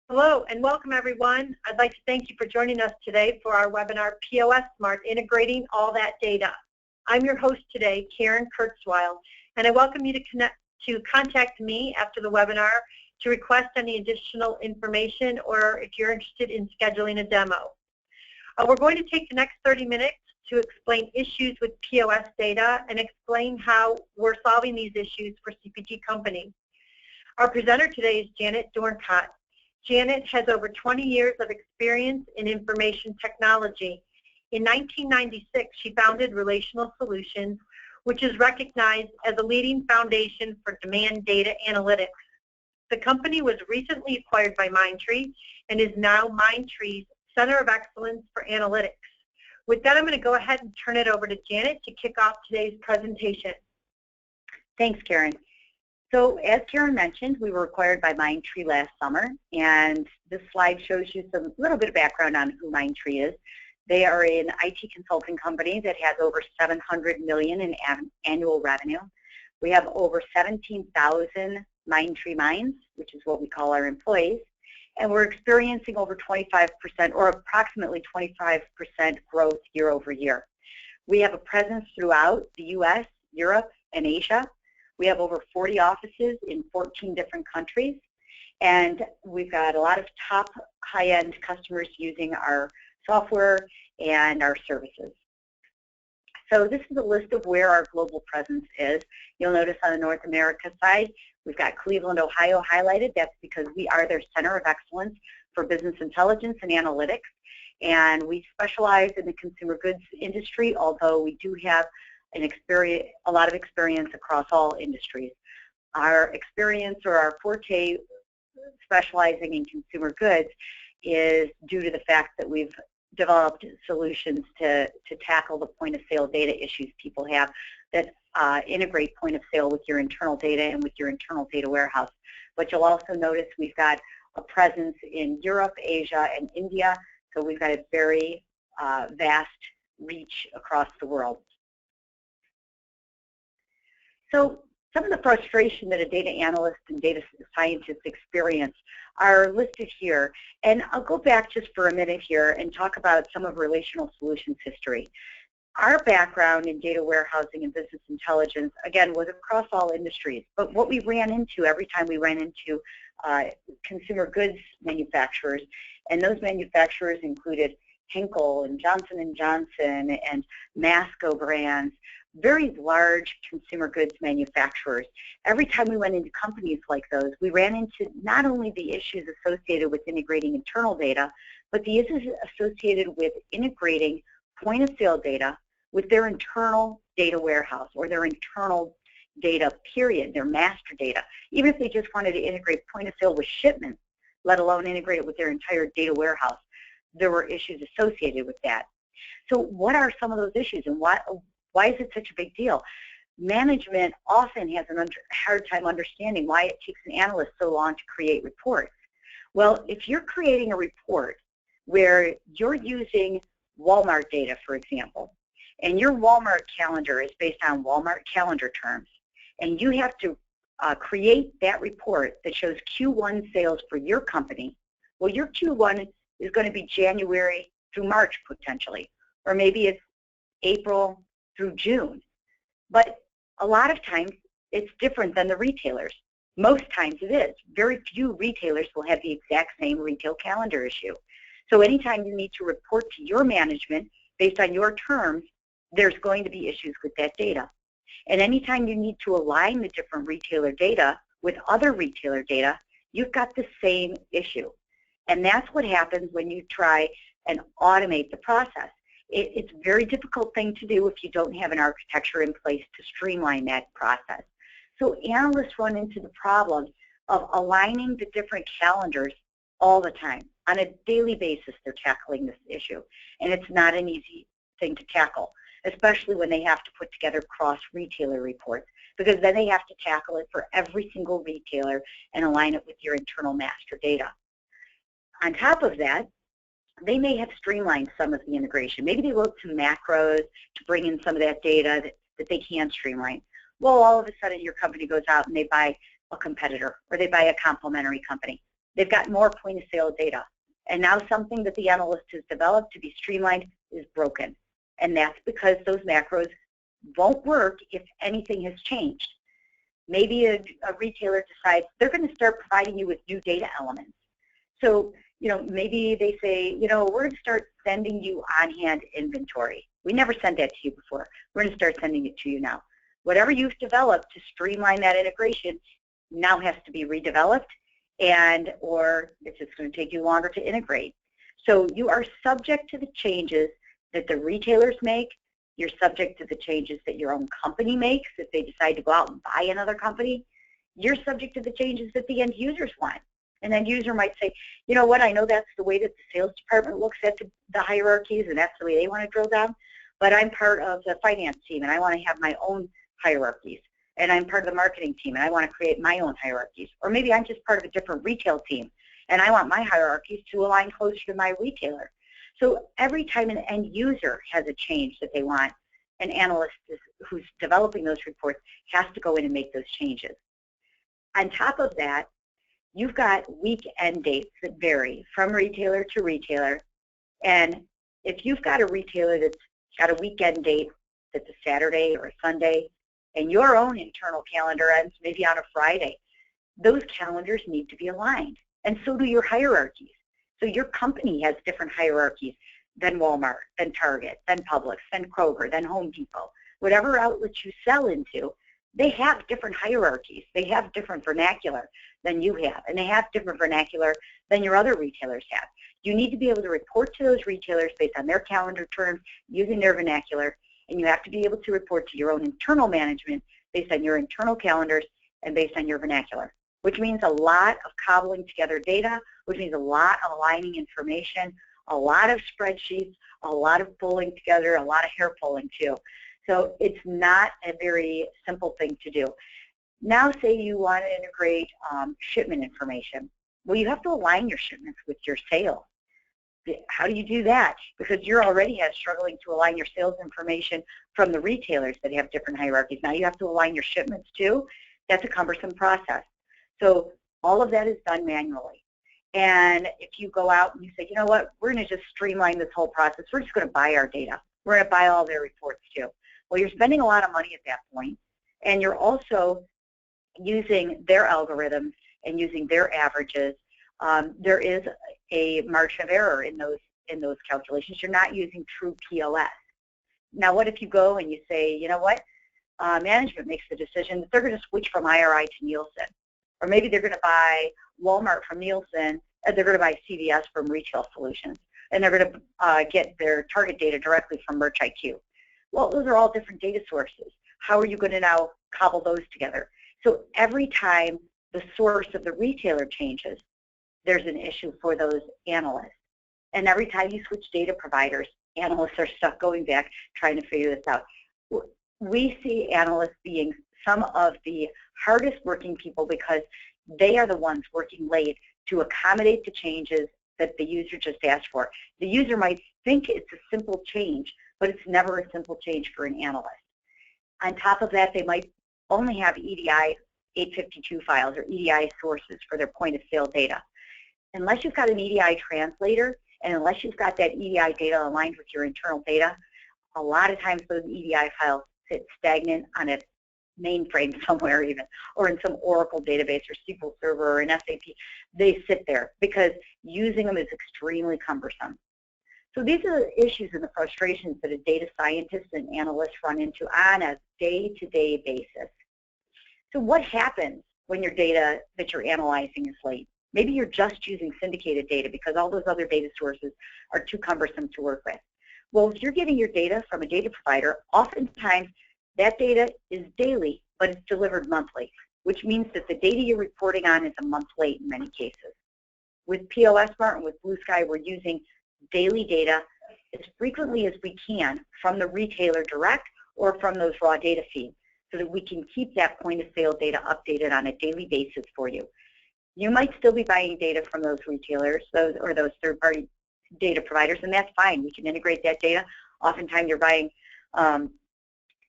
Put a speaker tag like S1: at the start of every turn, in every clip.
S1: Hello and welcome everyone. I'd like to thank you for joining us today for our webinar, POS Smart, Integrating All That Data. I'm your host today, Karen Kurzweil, and I welcome you to contact me after the webinar to request any additional information or if you're interested in scheduling a demo. We're going to take the next 30 minutes to explain issues with POS data and explain how we're solving these issues for CPG companies. Our presenter today is Janet Dorncott. Janet has over 20 years of experience in information technology. In 1996, she founded Relational Solutions, which is recognized as a leading foundation for demand data analytics. The company was recently acquired by Mindtree and is now Mindtree's Center of Excellence for Analytics. With that, I'm going to go ahead and turn it over to Janet to kick off today's presentation.
S2: Thanks, Karen. So as Karen mentioned, we were acquired by Mindtree last summer, and this slide shows you some little bit of background on who Mindtree is. They are an IT consulting company that has over $700 million in annual revenue. We have over 17,000 Mindtree minds, which is what we call our employees, and we're experiencing over 25% or approximately 25% growth year over year. We have a presence throughout the U.S., Europe, and Asia. We have over 40 offices in 14 different countries, and we've got a lot of top high-end customers using our software and our services. So this is a list of where our global presence is. You'll notice on the North America side, we've got Cleveland, Ohio highlighted. That's because we are their center of excellence for business intelligence and analytics, and we specialize in the consumer goods industry, although we do have a lot of experience across all industries. Our experience or our forte specializing in consumer goods is due to the fact that we've developed solutions to tackle the point of sale data issues people have that integrate point of sale with your internal data and with your internal data warehouse. But you'll also notice we've got a presence in Europe, Asia, and India, so we've got a very vast reach across the world. So some of the frustration that a data analyst and data scientist experience are listed here. And I'll go back just for a minute here and talk about some of Relational Solutions history. Our background in data warehousing and business intelligence, again, was across all industries. But what we ran into every time we ran into consumer goods manufacturers, and those manufacturers included Henkel and Johnson & Johnson and Masco brands, very large consumer goods manufacturers. Every time we went into companies like those, we ran into not only the issues associated with integrating internal data, but the issues associated with integrating point of sale data with their internal data warehouse or their internal data period, their master data. Even if they just wanted to integrate point of sale with shipments, let alone integrate it with their entire data warehouse, there were issues associated with that. So what are some of those issues, and why is it such a big deal? Management often has a hard time understanding why it takes an analyst so long to create reports. Well, if you're creating a report where you're using Walmart data, for example, and your Walmart calendar is based on Walmart calendar terms, and you have to create that report that shows Q1 sales for your company, well, your Q1 is going to be January through March potentially, or maybe it's April through June. But a lot of times it's different than the retailers. Most times it is. Very few retailers will have the exact same retail calendar issue. So anytime you need to report to your management based on your terms, there's going to be issues with that data. And anytime you need to align the different retailer data with other retailer data, you've got the same issue. And that's what happens when you try and automate the process. It's a very difficult thing to do if you don't have an architecture in place to streamline that process. So analysts run into the problem of aligning the different calendars all the time. On a daily basis, they're tackling this issue. And it's not an easy thing to tackle, especially when they have to put together cross-retailer reports, because then they have to tackle it for every single retailer and align it with your internal master data. On top of that, they may have streamlined some of the integration. Maybe they wrote some macros to bring in some of that data that they can streamline. Well, all of a sudden your company goes out and they buy a competitor or they buy a complementary company. they've got more point-of-sale data. And now something that the analyst has developed to be streamlined is broken. And that's because those macros won't work if anything has changed. Maybe a retailer decides they're going to start providing you with new data elements. So, maybe they say, we're going to start sending you on-hand inventory. We never sent that to you before. We're going to start sending it to you now. Whatever you've developed to streamline that integration now has to be redeveloped, or it's just going to take you longer to integrate. So you are subject to the changes that the retailers make. You're subject to the changes that your own company makes if they decide to go out and buy another company. You're subject to the changes that the end users want. An end user might say, you know what, I know that's the way that the sales department looks at the hierarchies and that's the way they want to drill down, but I'm part of the finance team and I want to have my own hierarchies. And I'm part of the marketing team and I want to create my own hierarchies. Or maybe I'm just part of a different retail team and I want my hierarchies to align closer to my retailer. So every time an end user has a change that they want, an analyst who's developing those reports has to go in and make those changes. On top of that, you've got week end dates that vary from retailer to retailer. And if you've got a retailer that's got a weekend date that's a Saturday or a Sunday, and your own internal calendar ends maybe on a Friday, those calendars need to be aligned. And so do your hierarchies. So your company has different hierarchies than Walmart, than Target, than Publix, than Kroger, than Home Depot. Whatever outlets you sell into, they have different hierarchies. They have different vernacular than you have, and they have different vernacular than your other retailers have. You need to be able to report to those retailers based on their calendar terms, using their vernacular, and you have to be able to report to your own internal management based on your internal calendars and based on your vernacular, which means a lot of cobbling together data, which means a lot of aligning information, a lot of spreadsheets, a lot of pulling together, a lot of hair pulling too. So it's not a very simple thing to do. Now say you want to integrate shipment information. Well, you have to align your shipments with your sales. How do you do that? Because you're already struggling to align your sales information from the retailers that have different hierarchies. Now you have to align your shipments too. That's a cumbersome process. So all of that is done manually. And if you go out and you say, you know what, we're going to just streamline this whole process. We're just going to buy our data. We're going to buy all their reports too. Well, you're spending a lot of money at that point, and you're also using their algorithms and using their averages. There is a margin of error in those calculations. You're not using true POS. Now, what if you go and you say, you know what, management makes the decision that they're going to switch from IRI to Nielsen, or maybe they're going to buy Walmart from Nielsen, and they're going to buy CVS from Retail Solutions, and they're going to get their target data directly from Merch IQ. Well, those are all different data sources. How are you going to now cobble those together? So every time the source of the retailer changes, there's an issue for those analysts. And every time you switch data providers, analysts are stuck going back trying to figure this out. We see analysts being some of the hardest working people because they are the ones working late to accommodate the changes that the user just asked for. The user might think it's a simple change, but it's never a simple change for an analyst. On top of that, they might only have EDI 852 files or EDI sources for their point of sale data. Unless you've got an EDI translator and unless you've got that EDI data aligned with your internal data, a lot of times those EDI files sit stagnant on a mainframe somewhere even, or in some Oracle database or SQL Server or an SAP. They sit there because using them is extremely cumbersome. So these are the issues and the frustrations that a data scientist and analyst run into on a day-to-day basis. So what happens when your data that you're analyzing is late? Maybe you're just using syndicated data because all those other data sources are too cumbersome to work with. Well, if you're getting your data from a data provider, oftentimes that data is daily, but it's delivered monthly, which means that the data you're reporting on is a month late in many cases. With POS Smart and with Blue Sky, we're using daily data as frequently as we can from the retailer direct or from those raw data feeds so that we can keep that point of sale data updated on a daily basis for you. You might still be buying data from those retailers those third-party data providers, and that's fine. We can integrate that data. Oftentimes you're buying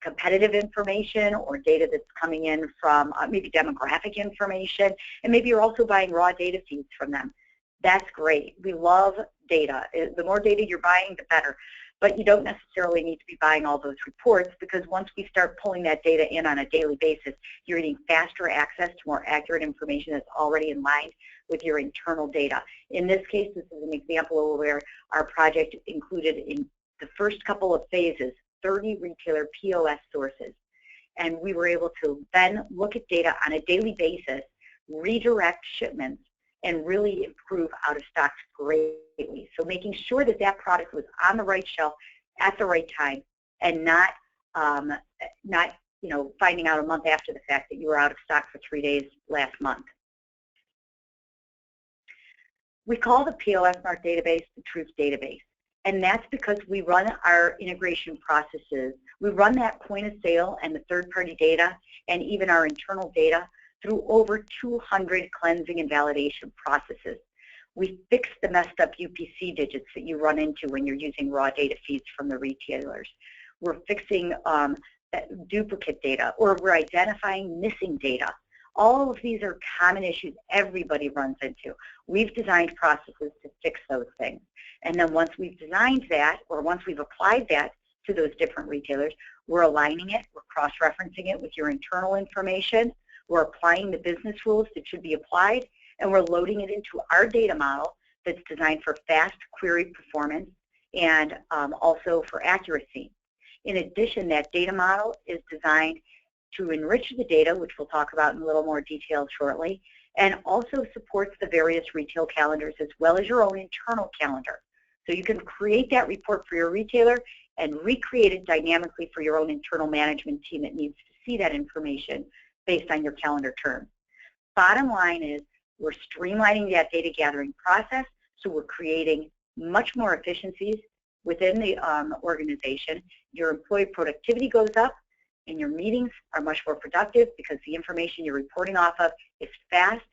S2: competitive information or data that's coming in from maybe demographic information, and maybe you're also buying raw data feeds from them. That's great. We love data. The more data you're buying, the better. But you don't necessarily need to be buying all those reports, because once we start pulling that data in on a daily basis, you're getting faster access to more accurate information that's already in line with your internal data. In this case, this is an example where our project included in the first couple of phases 30 retailer POS sources. And we were able to then look at data on a daily basis, redirect shipments, and really improve out of stocks greatly. So making sure that that product was on the right shelf at the right time, and not finding out a month after the fact that you were out of stock for 3 days last month. We call the POS Smart database the Truth Database, and that's because we run our integration processes. We run that point of sale and the third-party data and even our internal data through over 200 cleansing and validation processes. We fix the messed up UPC digits that you run into when you're using raw data feeds from the retailers. We're fixing duplicate data, or we're identifying missing data. All of these are common issues everybody runs into. We've designed processes to fix those things. And then once we've designed that, or once we've applied that to those different retailers, we're aligning it, we're cross-referencing it with your internal information, we're applying the business rules that should be applied, and we're loading it into our data model that's designed for fast query performance and also for accuracy. In addition, that data model is designed to enrich the data, which we'll talk about in a little more detail shortly, and also supports the various retail calendars as well as your own internal calendar. So you can create that report for your retailer and recreate it dynamically for your own internal management team that needs to see that information based on your calendar terms. Bottom line is, we're streamlining that data gathering process, so we're creating much more efficiencies within the organization. Your employee productivity goes up, and your meetings are much more productive because the information you're reporting off of is fast,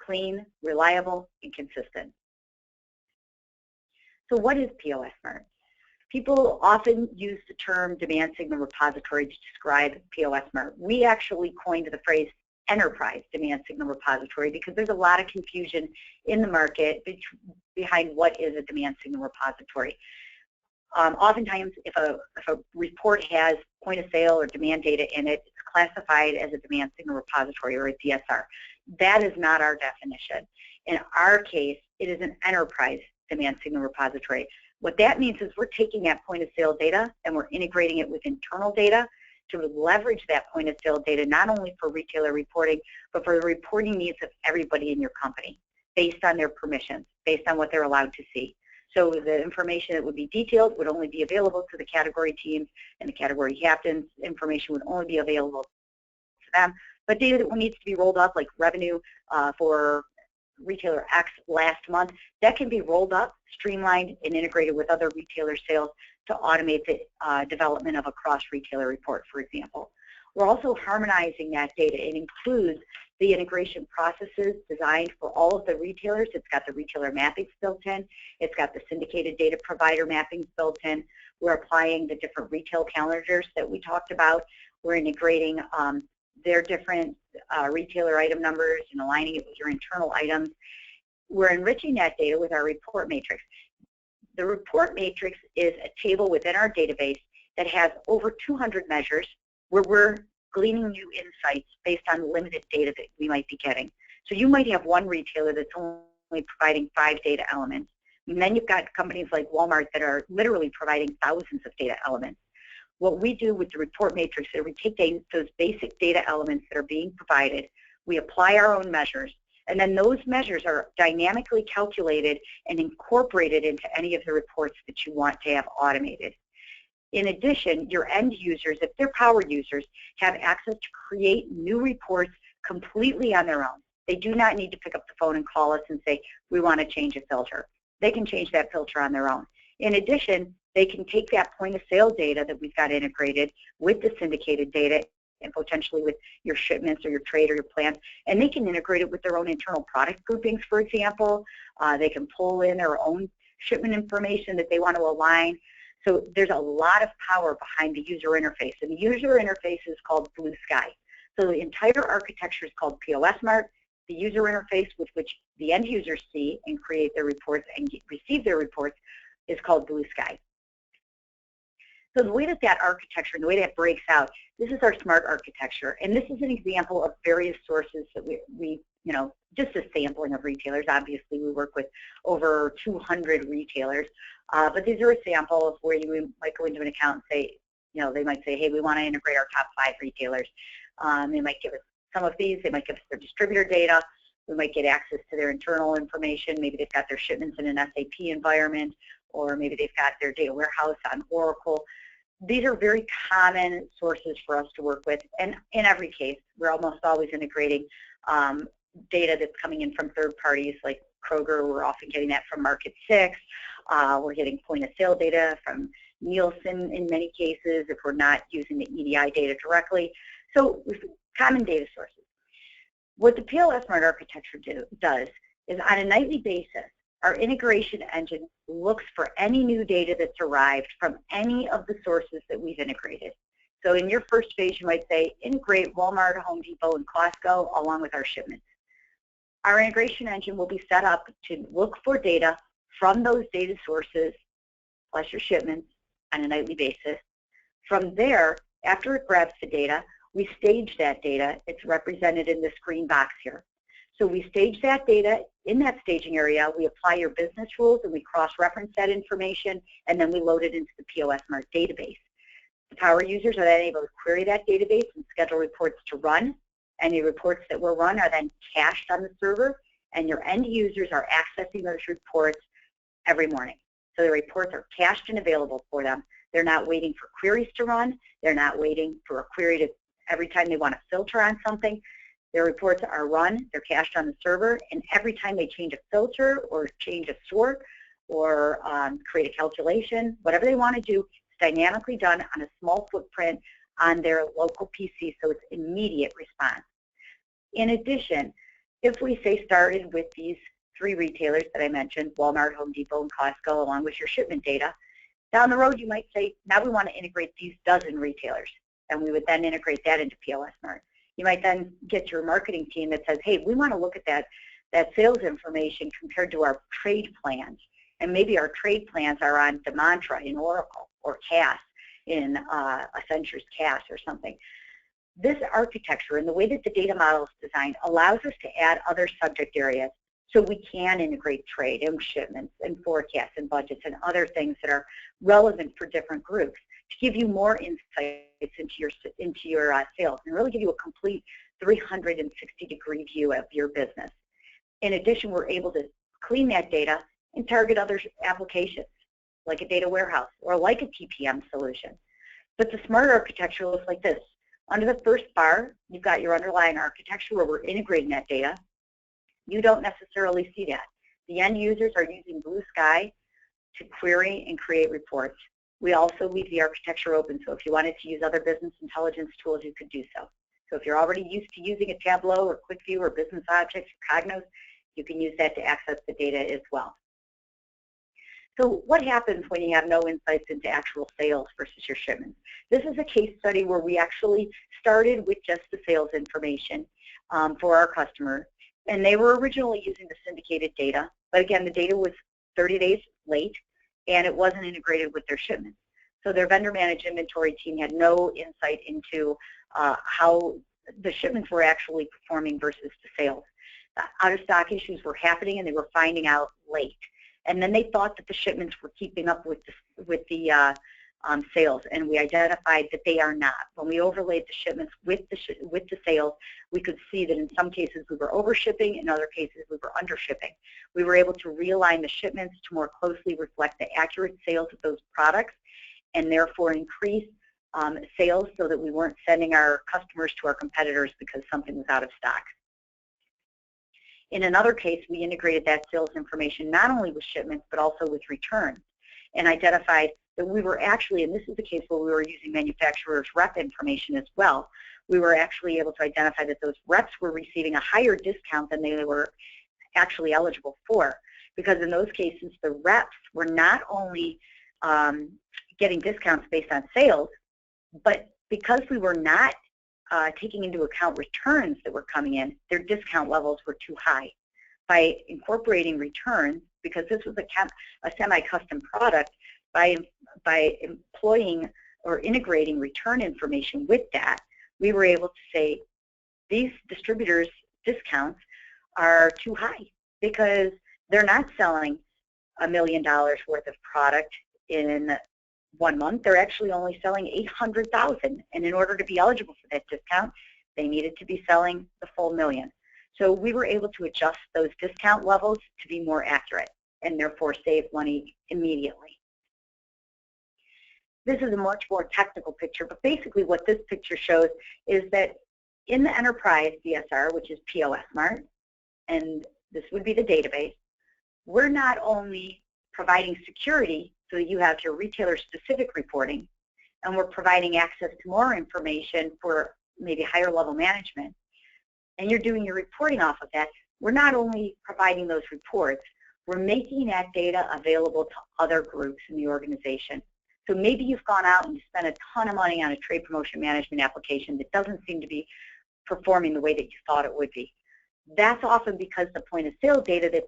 S2: clean, reliable, and consistent. So what is POS Smart? People often use the term demand signal repository to describe POS Smart. We actually coined the phrase enterprise demand signal repository because there's a lot of confusion in the market behind what is a demand signal repository. Oftentimes, if a report has point of sale or demand data in it, it's classified as a demand signal repository or a DSR. That is not our definition. In our case, it is an enterprise demand signal repository. What that means is we're taking that point of sale data and we're integrating it with internal data to leverage that point of sale data not only for retailer reporting, but for the reporting needs of everybody in your company based on their permissions, based on what they're allowed to see. So the information that would be detailed would only be available to the category teams, and the category captains. Information would only be available to them. But data that needs to be rolled up, like revenue for retailer X last month, that can be rolled up, streamlined, and integrated with other retailer sales to automate the development of a cross-retailer report, for example. We're also harmonizing that data. It includes the integration processes designed for all of the retailers. It's got the retailer mappings built in. It's got the syndicated data provider mappings built in. We're applying the different retail calendars that we talked about. We're integrating their different retailer item numbers and aligning it with your internal items. We're enriching that data with our report matrix. The report matrix is a table within our database that has over 200 measures where we're gleaning new insights based on limited data that we might be getting. So you might have one retailer that's only providing 5 data elements, and then you've got companies like Walmart that are literally providing thousands of data elements. What we do with the report matrix is we take those basic data elements that are being provided, we apply our own measures, and then those measures are dynamically calculated and incorporated into any of the reports that you want to have automated. In addition, your end users, if they're power users, have access to create new reports completely on their own. They do not need to pick up the phone and call us and say, we want to change a filter. They can change that filter on their own. In addition, they can take that point of sale data that we've got integrated with the syndicated data and potentially with your shipments or your trade or your plans, and they can integrate it with their own internal product groupings, for example. They can pull in their own shipment information that they want to align. So there's a lot of power behind the user interface, and the user interface is called Blue Sky. So the entire architecture is called POS Smart. The user interface with which the end users see and create their reports and receive their reports is called Blue Sky. So the way that architecture, the way that breaks out, this is our smart architecture, and this is an example of various sources that we just a sampling of retailers. Obviously, we work with over 200 retailers, but these are a sample of where you might go into an account and say, they might say, hey, we want to integrate our top 5 retailers. They might give us some of these. They might give us their distributor data. We might get access to their internal information. Maybe they've got their shipments in an SAP environment, or maybe they've got their data warehouse on Oracle. These are very common sources for us to work with, and in every case, we're almost always integrating data that's coming in from third parties like Kroger. We're often getting that from Market 6. We're getting point-of-sale data from Nielsen in many cases if we're not using the EDI data directly. So common data sources. What the POS Smart architecture does is on a nightly basis, our integration engine looks for any new data that's arrived from any of the sources that we've integrated. So in your first phase, you might say, integrate Walmart, Home Depot, and Costco along with our shipments. Our integration engine will be set up to look for data from those data sources, plus your shipments, on a nightly basis. From there, after it grabs the data, we stage that data. It's represented in this green box here. So we stage that data. In that staging area, we apply your business rules and we cross-reference that information, and then we load it into the POS Smart database. The power users are then able to query that database and schedule reports to run. Any reports that were run are then cached on the server, and your end users are accessing those reports every morning. So the reports are cached and available for them. They're not waiting for queries to run. They're not waiting for a query to every time they want to filter on something. Their reports are run, they're cached on the server, and every time they change a filter or change a sort or create a calculation, whatever they want to do, it's dynamically done on a small footprint on their local PC, so it's immediate response. In addition, if we say started with these 3 retailers that I mentioned, Walmart, Home Depot, and Costco, along with your shipment data, down the road you might say, now we want to integrate these dozen retailers, and we would then integrate that into POS Smart. You might then get your marketing team that says, hey, we want to look at that sales information compared to our trade plans. And maybe our trade plans are on Demantra in Oracle or CAS in Accenture's CAS or something. This architecture and the way that the data model is designed allows us to add other subject areas so we can integrate trade and shipments and forecasts and budgets and other things that are relevant for different groups to give you more insights into your sales and really give you a complete 360-degree view of your business. In addition, we're able to clean that data and target other applications like a data warehouse or like a TPM solution. But the smart architecture looks like this. Under the first bar, you've got your underlying architecture where we're integrating that data. You don't necessarily see that. The end users are using Blue Sky to query and create reports. We also leave the architecture open, so if you wanted to use other business intelligence tools, you could do so. So if you're already used to using a Tableau or QuickView or Business Objects or Cognos, you can use that to access the data as well. So what happens when you have no insights into actual sales versus your shipments? This is a case study where we actually started with just the sales information for our customer, and they were originally using the syndicated data, but again, the data was 30 days late, and it wasn't integrated with their shipments. So their vendor managed inventory team had no insight into how the shipments were actually performing versus the sales. Out-of-stock issues were happening, and they were finding out late. And then they thought that the shipments were keeping up with the sales, and we identified that they are not. When we overlaid the shipments with the sales, we could see that in some cases we were overshipping, in other cases we were undershipping. We were able to realign the shipments to more closely reflect the accurate sales of those products, and therefore increase sales so that we weren't sending our customers to our competitors because something was out of stock. In another case, we integrated that sales information not only with shipments but also with returns, and identified that we were actually, and this is the case where we were using manufacturers' rep information as well, we were actually able to identify that those reps were receiving a higher discount than they were actually eligible for, because in those cases the reps were not only getting discounts based on sales, but because we were not taking into account returns that were coming in, their discount levels were too high. By incorporating returns, because this was a semi-custom product, by employing or integrating return information with that, we were able to say these distributors' discounts are too high because they're not selling $1 million worth of product in 1 month. They're actually only selling $800,000, and in order to be eligible for that discount, they needed to be selling the full $1 million. So we were able to adjust those discount levels to be more accurate and therefore save money immediately. This is a much more technical picture, but basically what this picture shows is that in the enterprise DSR, which is POS Smart, and this would be the database, we're not only providing security so that you have your retailer-specific reporting, and we're providing access to more information for maybe higher level management, and you're doing your reporting off of that. We're not only providing those reports, we're making that data available to other groups in the organization. So maybe you've gone out and you spent a ton of money on a trade promotion management application that doesn't seem to be performing the way that you thought it would be. That's often because the point of sale data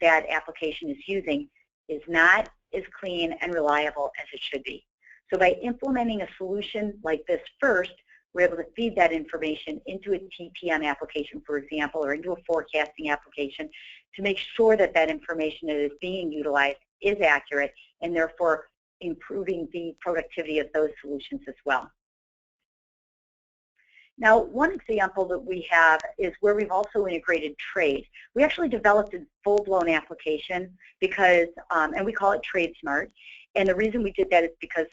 S2: that application is using is not as clean and reliable as it should be. So by implementing a solution like this first, we're able to feed that information into a TPM application, for example, or into a forecasting application to make sure that that information that is being utilized is accurate and therefore improving the productivity of those solutions as well. Now, one example that we have is where we've also integrated trade. We actually developed a full-blown application because, and we call it Trade Smart. And the reason we did that is because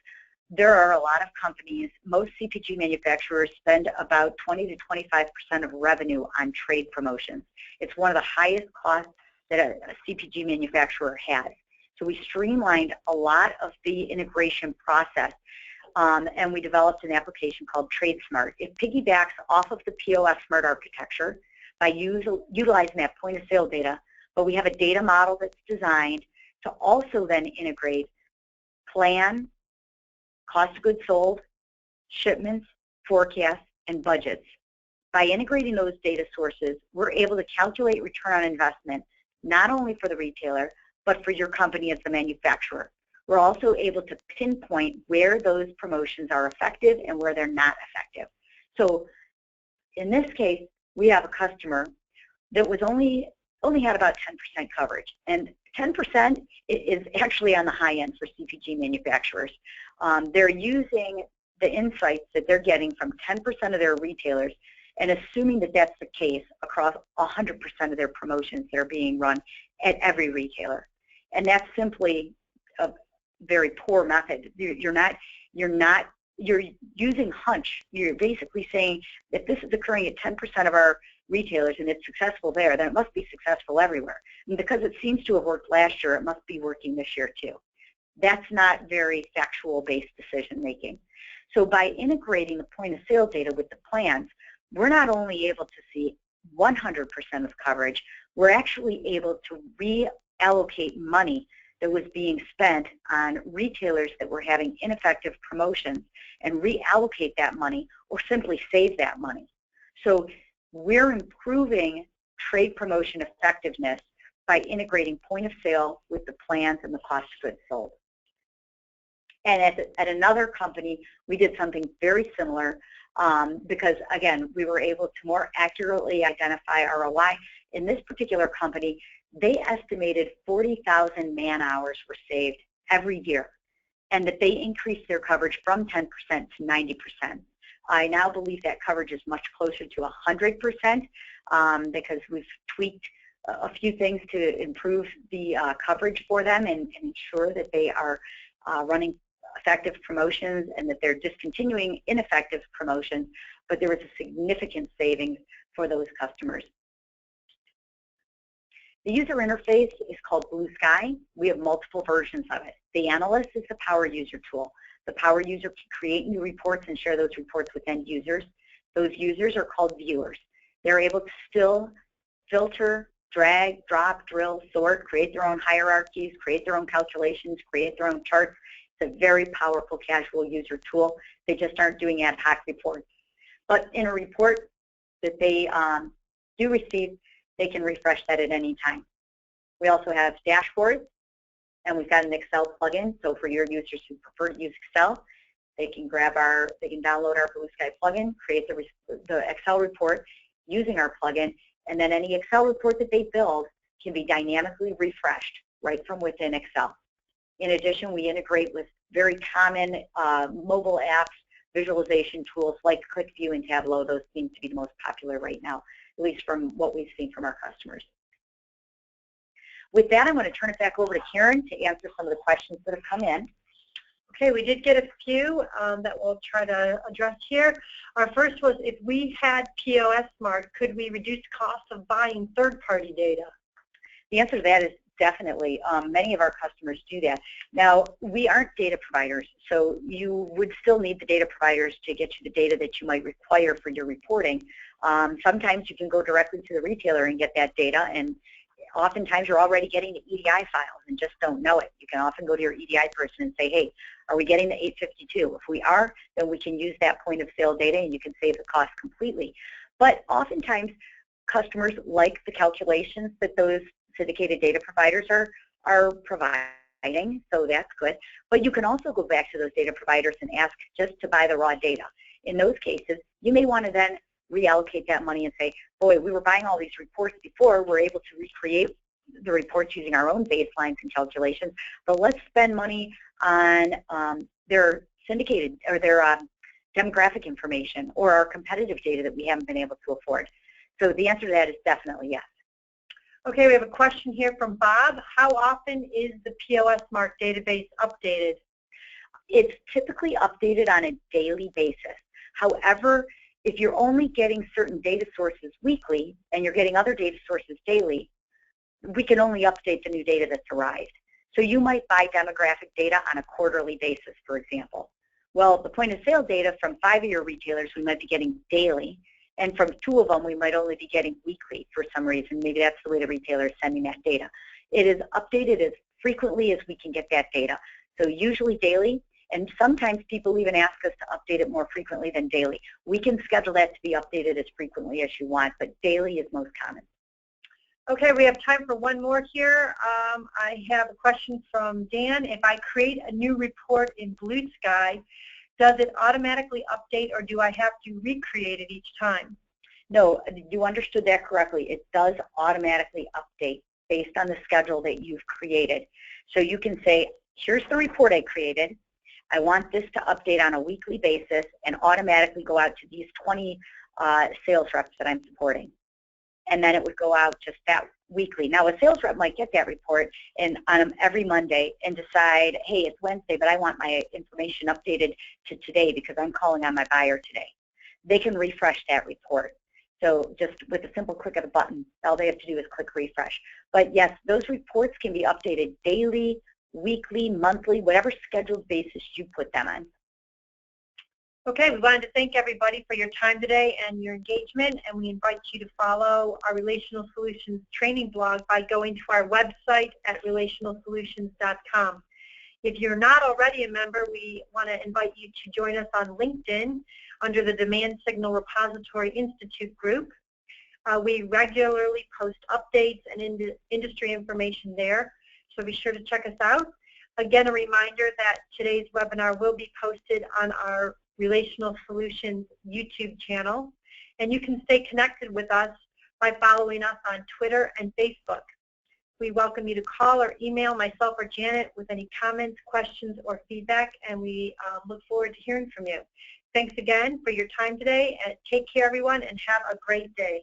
S2: there are a lot of companies, most CPG manufacturers spend about 20 to 25% of revenue on trade promotions. It's one of the highest costs that a CPG manufacturer has. So we streamlined a lot of the integration process, and we developed an application called Trade Smart. It piggybacks off of the POS Smart architecture by utilizing that point of sale data, but we have a data model that's designed to also then integrate plan, cost of goods sold, shipments, forecasts, and budgets. By integrating those data sources, we're able to calculate return on investment, not only for the retailer, but for your company as the manufacturer. We're also able to pinpoint where those promotions are effective and where they're not effective. So in this case, we have a customer that was only had about 10% coverage. And 10% is actually on the high end for CPG manufacturers. They're using the insights that they're getting from 10% of their retailers and assuming that that's the case across 100% of their promotions that are being run at every retailer. And that's simply a very poor method. You're using hunch. You're basically saying if this is occurring at 10% of our retailers and it's successful there, then it must be successful everywhere. And because it seems to have worked last year, it must be working this year too. That's not very factual-based decision making. So by integrating the point of sale data with the plans, we're not only able to see 100% of coverage, we're actually able to reallocate money that was being spent on retailers that were having ineffective promotions and reallocate that money or simply save that money. So we're improving trade promotion effectiveness by integrating point of sale with the plans and the cost of goods sold. And at another company, we did something very similar because, again, we were able to more accurately identify ROI. In this particular company, they estimated 40,000 man-hours were saved every year, and that they increased their coverage from 10% to 90%. I now believe that coverage is much closer to 100% because we've tweaked a few things to improve the coverage for them and ensure that they are running effective promotions and that they're discontinuing ineffective promotions, but there was a significant savings for those customers. The user interface is called Blue Sky. We have multiple versions of it. The Analyst is the power user tool. The power user can create new reports and share those reports with end users. Those users are called viewers. They're able to still filter, drag, drop, drill, sort, create their own hierarchies, create their own calculations, create their own charts. It's a very powerful casual user tool. They just aren't doing ad hoc reports. But in a report that they do receive, they can refresh that at any time. We also have dashboards, and we've got an Excel plugin. So for your users who prefer to use Excel, they can download our Blue Sky plugin, create the Excel report using our plugin, and then any Excel report that they build can be dynamically refreshed right from within Excel. In addition, we integrate with very common mobile apps, visualization tools like ClickView and Tableau. Those seem to be the most popular right now, at least from what we've seen from our customers. With that, I'm going to turn it back over to Karen to answer some of the questions that have come in.
S1: Okay, we did get a few that we'll try to address here. Our first was, if we had POS Smart, could we reduce costs of buying third-party data?
S2: The answer to that is definitely. Many of our customers do that. Now, we aren't data providers, so you would still need the data providers to get you the data that you might require for your reporting. Sometimes you can go directly to the retailer and get that data, and oftentimes you're already getting the EDI files and just don't know it. You can often go to your EDI person and say, hey, are we getting the 852? If we are, then we can use that point of sale data and you can save the cost completely. But oftentimes customers like the calculations that those syndicated data providers are providing, so that's good. But you can also go back to those data providers and ask just to buy the raw data. In those cases, you may want to then reallocate that money and say, boy, we were buying all these reports before, we're able to recreate the reports using our own baselines and calculations, but let's spend money on their syndicated or their demographic information or our competitive data that we haven't been able to afford. So the answer to that is definitely yes.
S1: Okay, we have a question here from Bob. How often is the POS Smart database updated?
S2: It's typically updated on a daily basis. However, if you're only getting certain data sources weekly and you're getting other data sources daily, we can only update the new data that's arrived. So you might buy demographic data on a quarterly basis, for example. Well, the point of sale data from 5 of your retailers we might be getting daily, and from 2 of them we might only be getting weekly for some reason. Maybe that's the way the retailer is sending that data. It is updated as frequently as we can get that data. So usually daily, and sometimes people even ask us to update it more frequently than daily. We can schedule that to be updated as frequently as you want, but daily is most common.
S1: Okay, we have time for one more here. I have a question from Dan. If I create a new report in Blue Sky, does it automatically update or do I have to recreate it each time?
S2: No, you understood that correctly. It does automatically update based on the schedule that you've created. So you can say, here's the report I created. I want this to update on a weekly basis and automatically go out to these 20 sales reps that I'm supporting. And then it would go out just that weekly. Now, a sales rep might get that report and on every Monday and decide, hey, it's Wednesday, but I want my information updated to today because I'm calling on my buyer today. They can refresh that report. So just with a simple click of a button, all they have to do is click refresh. But yes, those reports can be updated daily, weekly, monthly, whatever scheduled basis you put them on.
S1: Okay, we wanted to thank everybody for your time today and your engagement, and we invite you to follow our Relational Solutions training blog by going to our website at relationalsolutions.com. If you're not already a member, we want to invite you to join us on LinkedIn under the Demand Signal Repository Institute group. We regularly post updates and industry information there, so be sure to check us out. Again, a reminder that today's webinar will be posted on our Relational Solutions YouTube channel, and you can stay connected with us by following us on Twitter and Facebook. We welcome you to call or email myself or Janet with any comments, questions, or feedback, and we look forward to hearing from you. Thanks again for your time today, and take care, everyone, and have a great day.